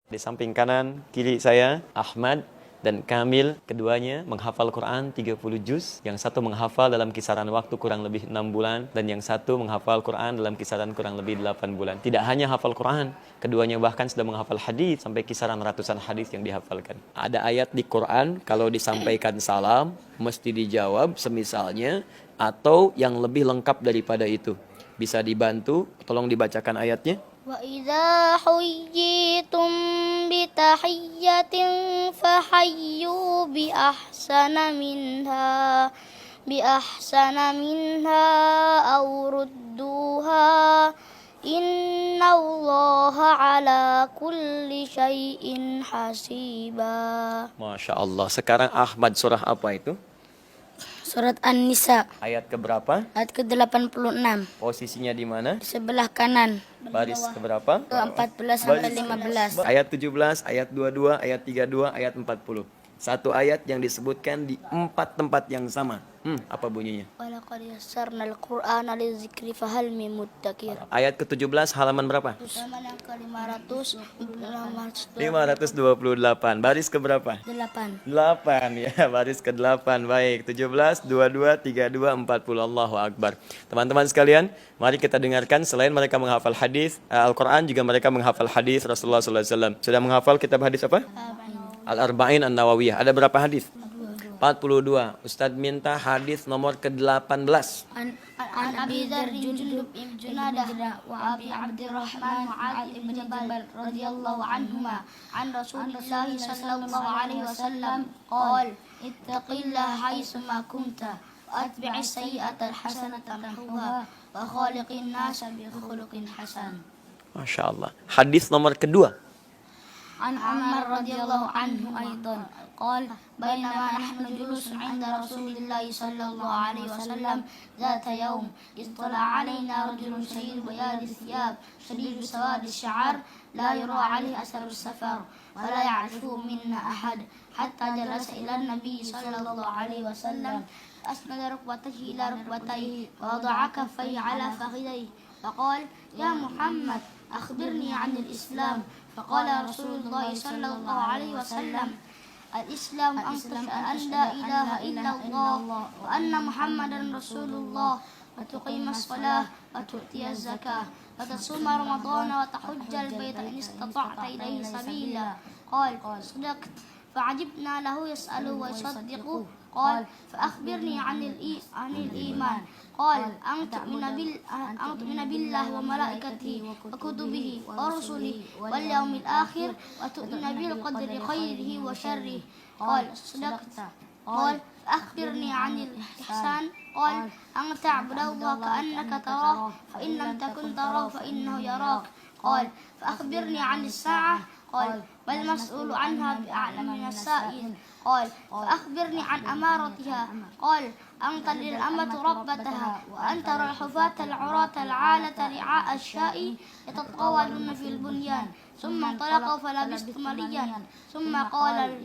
Di samping kanan kiri saya Ahmad dan Kamil, keduanya menghafal Quran 30 juz. Yang satu menghafal dalam kisaran waktu kurang lebih 6 bulan dan yang satu menghafal Quran dalam kisaran kurang lebih 8 bulan. Tidak hanya hafal Quran, keduanya bahkan sudah menghafal hadis sampai kisaran ratusan hadis yang dihafalkan. Ada ayat di Quran kalau disampaikan salam mesti dijawab semisalnya atau yang lebih lengkap daripada itu. Bisa dibantu, tolong dibacakan ayatnya. وَإِذَا حُيِّيتُم بِتَحِيَّةٍ فَحَيُّوا بِأَحْسَنَ مِنْهَا أَوْ رُدُّوهَا إِنَّ اللَّهَ عَلَى كُلِّ شَيْءٍ حَسِيبًا. Masya Allah. Sekarang Ahmad, surah apa itu? Surat An-Nisa Ayat keberapa? ayat ke-86. Posisinya di mana? Di sebelah kanan. Baris keberapa? Ke-14 sampai 15. Ayat 17, ayat 22, ayat 32, ayat 40. Satu ayat yang disebutkan di 4 tempat yang sama. Apa bunyinya? Walaqad yassarnal Qur'ana lidzikri fahal min muddakir. Ayat ke-17 halaman berapa? Halaman yang ke-528. 528. Baris keberapa? 8 ya, baris ke-8. Baik, 17, 22, 32, 40. Allahu Akbar. Teman-teman sekalian, mari kita dengarkan selain mereka menghafal hadis Al-Qur'an, juga mereka menghafal hadis Rasulullah SAW. Sudah menghafal kitab hadis apa? Al-Arba'in An-Nawawiyah. Ada berapa hadis? 42. Ustadz minta hadis nomor ke-18. An Abi Dzar Jundub ibn Junadah wa Abi Abdurrahman Mu'adz ibn Jabal radhiyallahu anhuma an Rasulillah sallallahu alaihi wasallam qala ittaqillaha haitsu ma kunta wa atbi'is sayyi'ata al-hasanata tamhuha wa khaliqin nasa bi khuluqin hasan. Masya Allah. Hadis nomor kedua. عن عمر رضي الله عنه أيضا قال بينما نحن جلوس عند رسول الله صلى الله عليه وسلم ذات يوم اطلع علينا رجل شديد بياض الثياب شديد سواد الشعر لا يرى عليه أثر السفر ولا يعرفه منا أحد حتى جلس إلى النبي صلى الله عليه وسلم أسند ركبتيه إلى ركبتيه ووضع كفيه على فخذيه فقال يا محمد أخبرني عن الإسلام فقال رسول الله صلى الله عليه وسلم الإسلام أن تشهد أن لا إله إلا الله وأن محمدا رسول الله وتقيم الصلاة وتؤتي الزكاة وتصوم رمضان وتحج البيت إن استطعت إليه سبيلا قال صدقت فعجبنا له يسأله ويصدقه قال فأخبرني عن الإيمان قال أن تؤمن بالله وملائكته وكتبه ورسله واليوم الآخر وتؤمن بالقدر خيره وشره قال صدقت قال فأخبرني عن الإحسان قال أن تعبد الله كأنك تراه فإن لم تكن تراه فإنه يراك قال فأخبرني عن الساعة قال ما المسؤول عنها بأعلم من السائل قال فأخبرني عن أمارتها قال أن تلد الأمة ربتها وأن ترى الحفاة العراة العالة رعاء الشاء يتطاولون في البنيان ثم انطلقوا فلبثت مليا ثم قال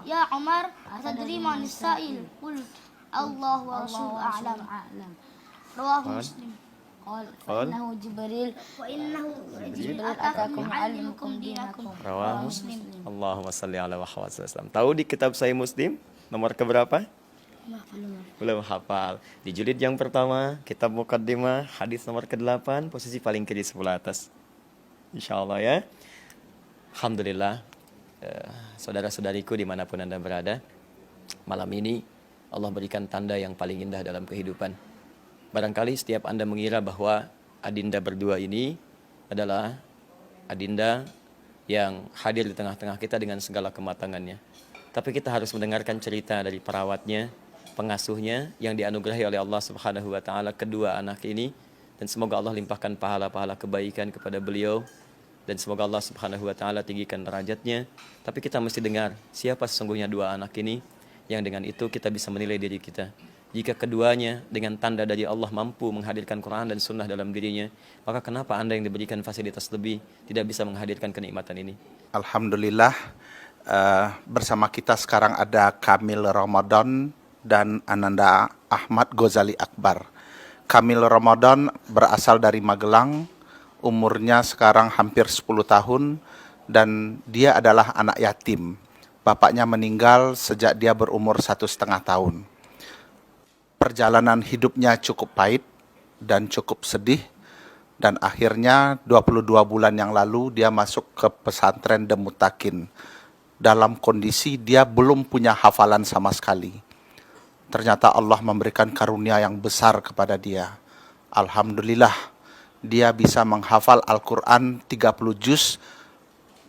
يا عمر أتدري من السائل قلت الله ورسوله أعلم رواه مسلم قال فإنه جبريل أتاكم يعلمكم دينكم رواه مسلم. Allahumma salli ala Muhammad SAW. Tahu di kitab Sahih Muslim nomor keberapa? Belum hafal. Di jilid yang pertama, kitab Muqaddimah, hadis nomor ke-8, posisi paling kiri sebelah atas. Insyaallah ya. Alhamdulillah, saudara-saudariku dimanapun Anda berada, malam ini Allah berikan tanda yang paling indah dalam kehidupan. Barangkali setiap Anda mengira bahwa adinda berdua ini adalah adinda yang hadir di tengah-tengah kita dengan segala kematangannya. Tapi kita harus mendengarkan cerita dari perawatnya, pengasuhnya yang dianugerahi oleh Allah Subhanahu wa taala kedua anak ini, dan semoga Allah limpahkan pahala-pahala kebaikan kepada beliau dan semoga Allah Subhanahu wa taala tinggikan derajatnya. Tapi kita mesti dengar siapa sesungguhnya dua anak ini, yang dengan itu kita bisa menilai diri kita. Jika keduanya dengan tanda dari Allah mampu menghadirkan Quran dan Sunnah dalam dirinya, maka kenapa Anda yang diberikan fasilitas lebih tidak bisa menghadirkan kenikmatan ini? Alhamdulillah, bersama kita sekarang ada Kamil Ramadan dan Ananda Ahmad Ghazali Akbar. Kamil Ramadan berasal dari Magelang, umurnya sekarang hampir 10 tahun, dan dia adalah anak yatim. Bapaknya meninggal sejak dia berumur 1,5 tahun. Perjalanan hidupnya cukup pahit dan cukup sedih, dan akhirnya 22 bulan yang lalu dia masuk ke pesantren Demutakin. Dalam kondisi dia belum punya hafalan sama sekali. Ternyata Allah memberikan karunia yang besar kepada dia. Alhamdulillah, dia bisa menghafal Al-Quran 30 juz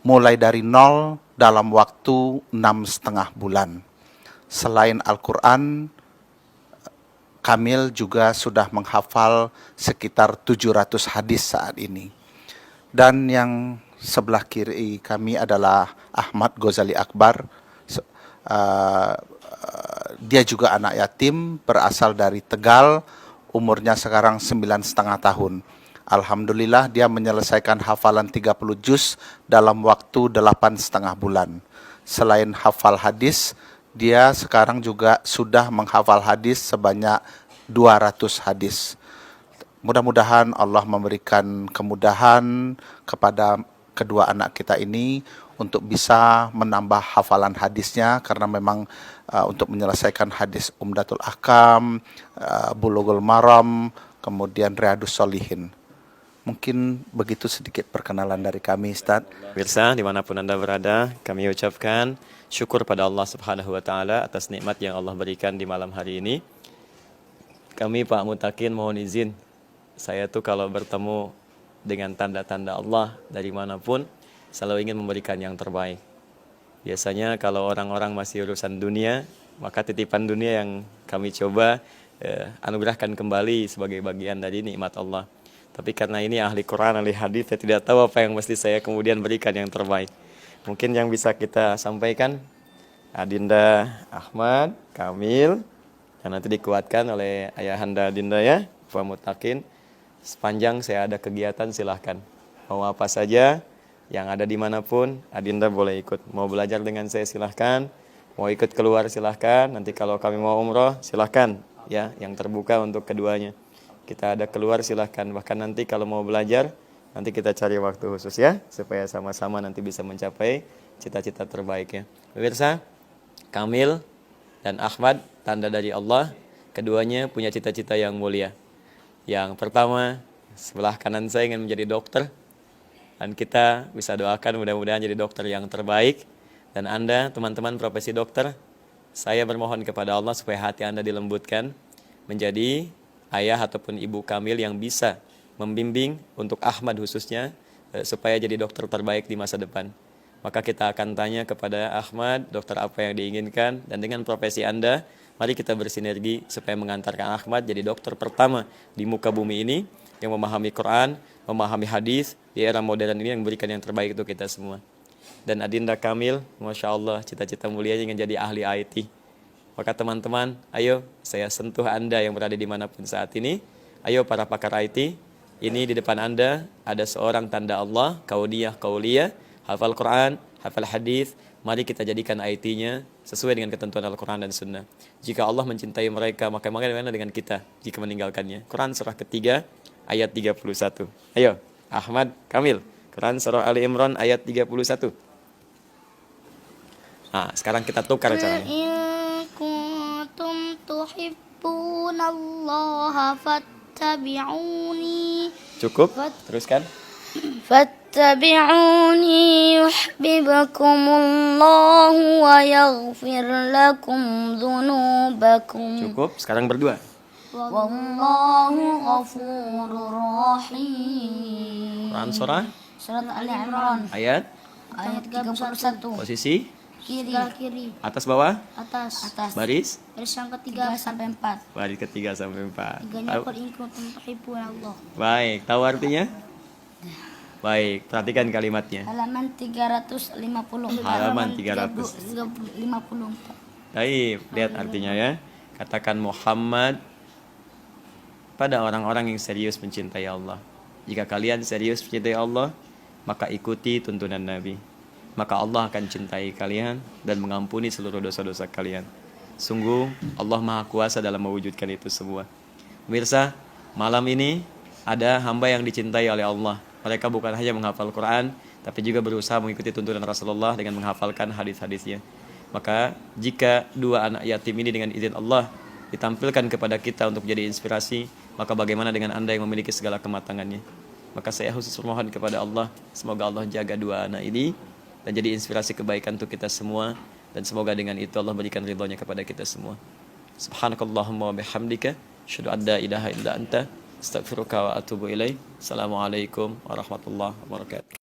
mulai dari nol dalam waktu 6,5 bulan. Selain Al-Quran, Kamil juga sudah menghafal sekitar 700 hadis saat ini. Dan yang sebelah kiri kami adalah Ahmad Ghazali Akbar. Dia juga anak yatim, berasal dari Tegal, umurnya sekarang 9,5 tahun. Alhamdulillah dia menyelesaikan hafalan 30 juz dalam waktu 8,5 bulan. Selain hafal hadis, dia sekarang juga sudah menghafal hadis sebanyak 200 hadis. Mudah-mudahan Allah memberikan kemudahan kepada kedua anak kita ini untuk bisa menambah hafalan hadisnya, karena memang untuk menyelesaikan hadis Umdatul Ahkam, Bulughul Maram, kemudian Riyadhus Shalihin. Mungkin begitu sedikit perkenalan dari kami, Ustaz. Pemirsa, dimanapun Anda berada, kami ucapkan syukur pada Allah Subhanahu wa Ta'ala atas nikmat yang Allah berikan di malam hari ini. Kami Pak Mutakin mohon izin, saya tuh kalau bertemu dengan tanda-tanda Allah dari manapun, selalu ingin memberikan yang terbaik. Biasanya kalau orang-orang masih urusan dunia, maka titipan dunia yang kami coba anugerahkan kembali sebagai bagian dari nikmat Allah. Tapi karena ini ahli Quran, ahli hadis, saya tidak tahu apa yang mesti saya kemudian berikan yang terbaik. Mungkin yang bisa kita sampaikan, Adinda Ahmad, Kamil, dan nanti dikuatkan oleh ayahanda Adinda ya, Pak Mutakin. Sepanjang saya ada kegiatan silahkan. Mau apa saja, yang ada dimanapun, Adinda boleh ikut. Mau belajar dengan saya silahkan, mau ikut keluar silahkan. Nanti kalau kami mau umroh silahkan, ya, yang terbuka untuk keduanya. Kita ada keluar silahkan. Bahkan nanti kalau mau belajar, nanti kita cari waktu khusus ya, supaya sama-sama nanti bisa mencapai cita-cita terbaiknya. Pemirsa, Kamil dan Ahmad, tanda dari Allah, keduanya punya cita-cita yang mulia. Yang pertama, sebelah kanan saya ingin menjadi dokter, dan kita bisa doakan mudah-mudahan jadi dokter yang terbaik. Dan Anda, teman-teman profesi dokter, saya bermohon kepada Allah supaya hati Anda dilembutkan menjadi ayah ataupun ibu Kamil yang bisa membimbing untuk Ahmad khususnya supaya jadi dokter terbaik di masa depan. Maka kita akan tanya kepada Ahmad, dokter apa yang diinginkan, dan dengan profesi Anda, mari kita bersinergi supaya mengantarkan Ahmad jadi dokter pertama di muka bumi ini yang memahami Quran, memahami hadis di era modern ini, yang memberikan yang terbaik untuk kita semua. Dan Adinda Kamil, Masya Allah, cita-cita mulianya ingin jadi ahli IT. Maka teman-teman, ayo saya sentuh Anda yang berada dimanapun saat ini. Ayo para pakar IT, ini di depan Anda ada seorang tanda Allah, kauliyah, hafal Quran, hafal hadis. Mari kita jadikan IT-nya sesuai dengan ketentuan Al-Quran dan Sunnah. Jika Allah mencintai mereka, maka bagaimana dengan kita jika meninggalkannya? Quran surah ketiga ayat 31. Ayo, Ahmad, Kamil, Quran surah Ali Imran ayat 31. Nah, sekarang kita tukar caranya. kuntum tuhibbunallaha fattabi'uni. Cukup? Teruskan. Fattabi'uni yuhibbukumullahu wa yaghfir lakum dzunubakum. Cukup. Sekarang berdua. Wallahu ghafurur rahim. Quran surah Surat Ali Imran ayat 31. posisi Kiri. atas bawah Atas. baris Baris yang ketiga sampai 4. baris ketiga sampai 4. Tiganya qul in kuntum tuhibbunallah. Baik, tahu artinya? Baik, perhatikan kalimatnya. Halaman 350. Halaman 300. 354. Baik, lihat artinya ya. Katakan Muhammad pada orang-orang yang serius mencintai Allah. Jika kalian serius mencintai Allah, maka ikuti tuntunan Nabi. Maka Allah akan cintai kalian dan mengampuni seluruh dosa-dosa kalian. Sungguh Allah Maha Kuasa dalam mewujudkan itu semua. Pemirsa, malam ini ada hamba yang dicintai oleh Allah. Mereka bukan hanya menghafal Quran, tapi juga berusaha mengikuti tuntunan Rasulullah dengan menghafalkan hadis-hadisnya. Maka jika dua anak yatim ini dengan izin Allah ditampilkan kepada kita untuk jadi inspirasi, maka bagaimana dengan Anda yang memiliki segala kematangannya? Maka saya khusus memohon kepada Allah, semoga Allah jaga dua anak ini dan jadi inspirasi kebaikan untuk kita semua, dan semoga dengan itu Allah berikan ridhonya kepada kita semua. Subhanakallahumma wa bihamdika, asyhadu an la ilaha illa anta, astaghfiruka wa atubu ilaik. Assalamualaikum warahmatullahi wabarakatuh.